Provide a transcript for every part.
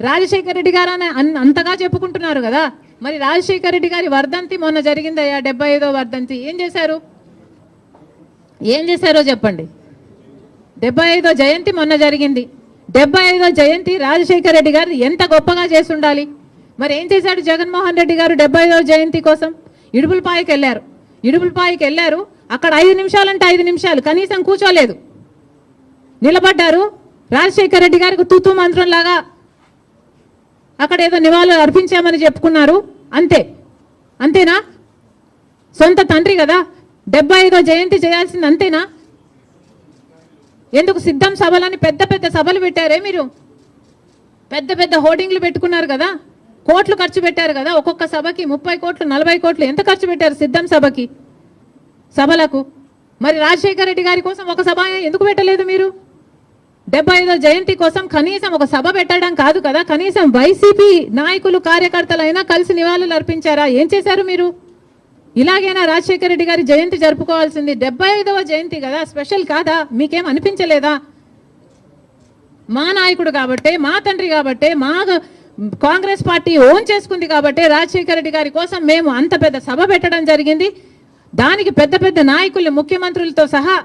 రాజశేఖర రెడ్డి గారు అని అంతగా చెప్పుకుంటున్నారు కదా, మరి రాజశేఖర రెడ్డి గారి వర్ధంతి మొన్న జరిగిందయ్యా, 75వ వర్ధంతి. ఏం చేశారు? ఏం చేశారో చెప్పండి. 75వ జయంతి మొన్న జరిగింది. 75వ జయంతి రాజశేఖర రెడ్డి గారు ఎంత గొప్పగా చేసి ఉండాలి. మరి ఏం చేశాడు జగన్మోహన్ రెడ్డి గారు 75వ జయంతి కోసం? ఇడుపులపాయకి వెళ్ళారు. ఇడుపులపాయకి వెళ్ళారు, అక్కడ 5 నిమిషాలు అంటే 5 నిమిషాలు కనీసం కూర్చోలేదు, నిలబడ్డారు. రాజశేఖర రెడ్డి గారికి తూతూ మంత్రంలాగా అక్కడ ఏదో నివాళులు అర్పించామని చెప్పుకున్నారు, అంతే. అంతేనా? సొంత తండ్రి కదా, 75వ జయంతి చేయాల్సింది, అంతేనా? ఎందుకు సిద్ధం సభలని పెద్ద పెద్ద సభలు పెట్టారే మీరు? పెద్ద పెద్ద హోర్డింగ్లు పెట్టుకున్నారు కదా, కోట్లు ఖర్చు పెట్టారు కదా, ఒక్కొక్క సభకి 30 కోట్లు 40 కోట్లు ఎంత ఖర్చు పెట్టారు సిద్ధం సభకి, సభలకు? మరి రాజశేఖర రెడ్డి గారి కోసం ఒక సభ ఎందుకు పెట్టలేదు మీరు? 75వ జయంతి కోసం కనీసం ఒక సభ పెట్టడం కాదు కదా, కనీసం వైసీపీ నాయకులు కార్యకర్తలైనా కలిసి నివాళులు అర్పించారా? ఏం చేశారు మీరు? ఇలాగైనా రాజశేఖర రెడ్డి గారి జయంతి జరుపుకోవాల్సింది. 75వ జయంతి కదా, స్పెషల్ కాదా? మీకేం అనిపించలేదా? మా నాయకుడు కాబట్టే, మా తండ్రి కాబట్టే, మా కాంగ్రెస్ పార్టీ ఓన్ చేసుకుంది కాబట్టి రాజశేఖర రెడ్డి గారి కోసం మేము అంత పెద్ద సభ పెట్టడం జరిగింది. దానికి పెద్ద పెద్ద నాయకులు, ముఖ్యమంత్రులతో సహా,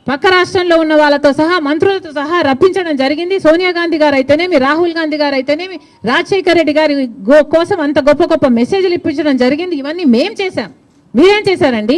పక్క రాష్ట్రంలో ఉన్న వాళ్ళతో సహా, మంత్రులతో సహా రప్పించడం జరిగింది. సోనియా గాంధీ గారు అయితేనేమి, రాహుల్ గాంధీ గారు అయితేనేమి, రాజశేఖర రెడ్డి గారి కోసం అంత గొప్ప గొప్ప మెసేజ్లు ఇప్పించడం జరిగింది. ఇవన్నీ మేం చేశాం. మీరేం చేశారండి?